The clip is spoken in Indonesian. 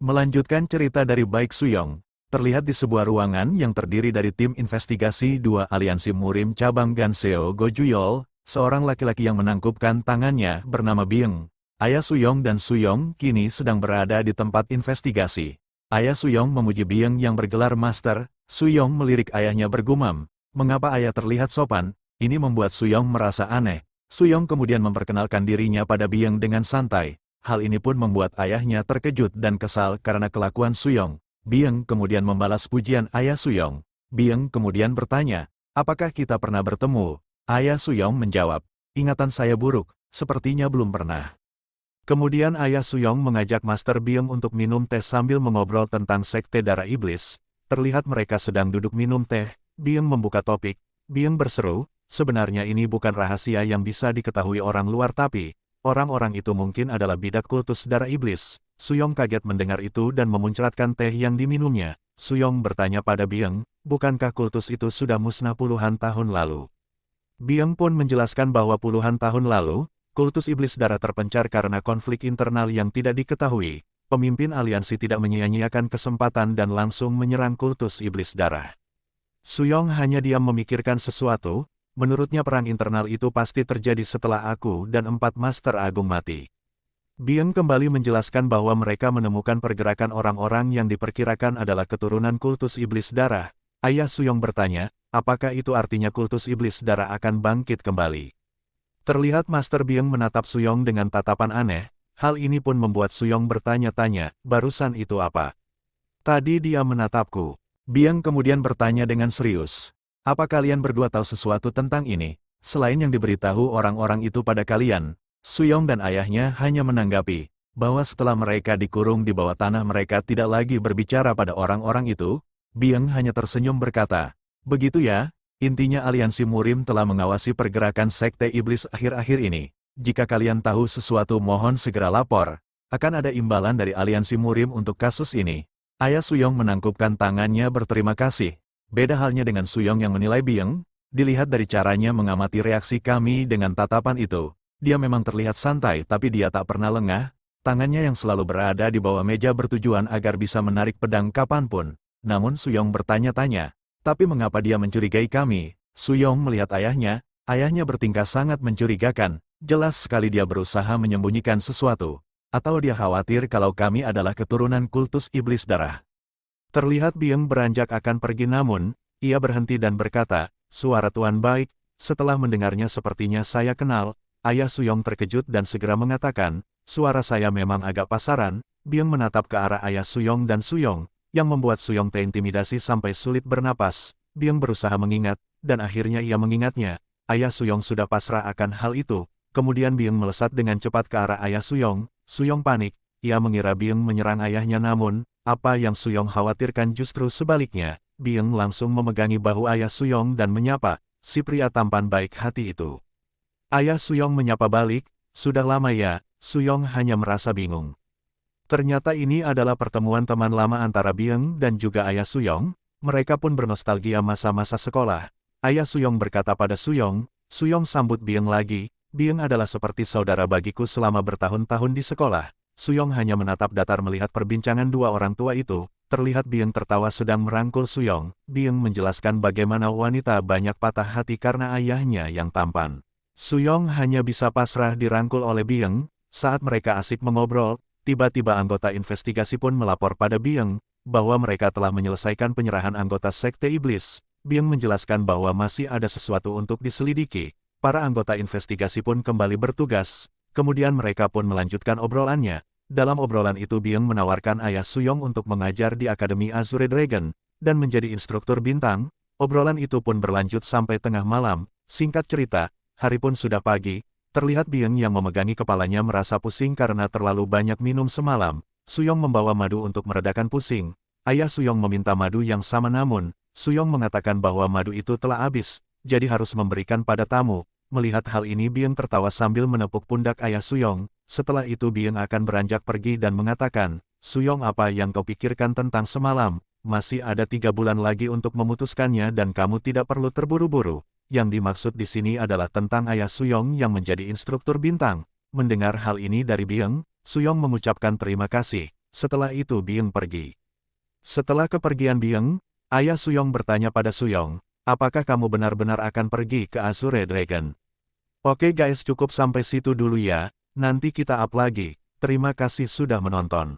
Melanjutkan cerita dari Baek Suyong, terlihat di sebuah ruangan yang terdiri dari tim investigasi dua aliansi Murim cabang Ganseo Gojuyol, seorang laki-laki yang menangkupkan tangannya bernama Bieng. Ayah Suyong dan Suyong kini sedang berada di tempat investigasi. Ayah Suyong memuji Bieng yang bergelar master. Suyong melirik ayahnya bergumam, "Mengapa ayah terlihat sopan?" Ini membuat Suyong merasa aneh. Suyong kemudian memperkenalkan dirinya pada Bieng dengan santai. Hal ini pun membuat ayahnya terkejut dan kesal karena kelakuan Suyong. Bieng kemudian membalas pujian ayah Suyong. Bieng kemudian bertanya, "Apakah kita pernah bertemu?" Ayah Suyong menjawab, "Ingatan saya buruk, sepertinya belum pernah." Kemudian ayah Suyong mengajak Master Bieng untuk minum teh sambil mengobrol tentang sekte darah iblis. Terlihat mereka sedang duduk minum teh. Bieng membuka topik. Bieng berseru, "Sebenarnya ini bukan rahasia yang bisa diketahui orang luar tapi orang-orang itu mungkin adalah bidak kultus darah iblis." Suyong kaget mendengar itu dan memuncratkan teh yang diminumnya. Suyong bertanya pada Bieng, "Bukankah kultus itu sudah musnah puluhan tahun lalu?" Bieng pun menjelaskan bahwa puluhan tahun lalu, kultus iblis darah terpencar karena konflik internal yang tidak diketahui. Pemimpin aliansi tidak menyia-nyiakan kesempatan dan langsung menyerang kultus iblis darah. Suyong hanya diam memikirkan sesuatu. Menurutnya perang internal itu pasti terjadi setelah aku dan 4 Master Agung mati. Bieng kembali menjelaskan bahwa mereka menemukan pergerakan orang-orang yang diperkirakan adalah keturunan kultus iblis darah. Ayah Suyong bertanya, apakah itu artinya kultus iblis darah akan bangkit kembali? Terlihat Master Bieng menatap Suyong dengan tatapan aneh. Hal ini pun membuat Suyong bertanya-tanya, "Barusan itu apa?" "Tadi dia menatapku." Bieng kemudian bertanya dengan serius, "Apa kalian berdua tahu sesuatu tentang ini, selain yang diberitahu orang-orang itu pada kalian?" Suyong dan ayahnya hanya menanggapi, bahwa setelah mereka dikurung di bawah tanah mereka tidak lagi berbicara pada orang-orang itu. Bieng hanya tersenyum berkata, "Begitu ya, intinya aliansi Murim telah mengawasi pergerakan sekte iblis akhir-akhir ini. Jika kalian tahu sesuatu mohon segera lapor, akan ada imbalan dari aliansi Murim untuk kasus ini." Ayah Suyong menangkupkan tangannya berterima kasih. Beda halnya dengan Suyong yang menilai Bieng, dilihat dari caranya mengamati reaksi kami dengan tatapan itu. Dia memang terlihat santai tapi dia tak pernah lengah, tangannya yang selalu berada di bawah meja bertujuan agar bisa menarik pedang kapanpun. Namun Suyong bertanya-tanya, "Tapi mengapa dia mencurigai kami?" Suyong melihat ayahnya bertingkah sangat mencurigakan, jelas sekali dia berusaha menyembunyikan sesuatu. Atau dia khawatir kalau kami adalah keturunan kultus iblis darah. Terlihat Bieng beranjak akan pergi namun, ia berhenti dan berkata, "Suara Tuan baik." Setelah mendengarnya sepertinya saya kenal. Ayah Suyong terkejut dan segera mengatakan, "Suara saya memang agak pasaran." Bieng menatap ke arah ayah Suyong dan Suyong, yang membuat Suyong terintimidasi sampai sulit bernapas. Bieng berusaha mengingat, dan akhirnya ia mengingatnya. Ayah Suyong sudah pasrah akan hal itu. Kemudian Bieng melesat dengan cepat ke arah ayah Suyong. Suyong panik, ia mengira Bieng menyerang ayahnya namun, apa yang Suyong khawatirkan justru sebaliknya. Bieng langsung memegangi bahu ayah Suyong dan menyapa, si pria tampan baik hati itu. Ayah Suyong menyapa balik, "Sudah lama ya?" Suyong hanya merasa bingung. Ternyata ini adalah pertemuan teman lama antara Bieng dan juga ayah Suyong. Mereka pun bernostalgia masa-masa sekolah. Ayah Suyong berkata pada Suyong, "Suyong sambut Bieng lagi. Bieng adalah seperti saudara bagiku selama bertahun-tahun di sekolah." Suyong hanya menatap datar melihat perbincangan dua orang tua itu. Terlihat Bieng tertawa sedang merangkul Suyong. Bieng menjelaskan bagaimana wanita banyak patah hati karena ayahnya yang tampan. Suyong hanya bisa pasrah dirangkul oleh Bieng. Saat mereka asik mengobrol, tiba-tiba anggota investigasi pun melapor pada Bieng, bahwa mereka telah menyelesaikan penyerahan anggota sekte iblis. Bieng menjelaskan bahwa masih ada sesuatu untuk diselidiki. Para anggota investigasi pun kembali bertugas, kemudian mereka pun melanjutkan obrolannya. Dalam obrolan itu Bieng menawarkan ayah Suyong untuk mengajar di Akademi Azure Dragon, dan menjadi instruktur bintang. Obrolan itu pun berlanjut sampai tengah malam. Singkat cerita, hari pun sudah pagi, terlihat Bieng yang memegangi kepalanya merasa pusing karena terlalu banyak minum semalam. Suyong membawa madu untuk meredakan pusing. Ayah Suyong meminta madu yang sama namun, Suyong mengatakan bahwa madu itu telah habis, jadi harus memberikan pada tamu. Melihat hal ini Bieng tertawa sambil menepuk pundak ayah Suyong. Setelah itu Bieng akan beranjak pergi dan mengatakan, "Suyong, apa yang kau pikirkan tentang semalam? Masih ada 3 bulan lagi untuk memutuskannya dan kamu tidak perlu terburu-buru." Yang dimaksud di sini adalah tentang ayah Suyong yang menjadi instruktur bintang. Mendengar hal ini dari Bieng, Suyong mengucapkan terima kasih. Setelah itu Byung pergi. Setelah kepergian Byung, ayah Suyong bertanya pada Suyong, apakah kamu benar-benar akan pergi ke Azure Dragon? Oke guys, cukup sampai situ dulu ya, nanti kita up lagi. Terima kasih sudah menonton.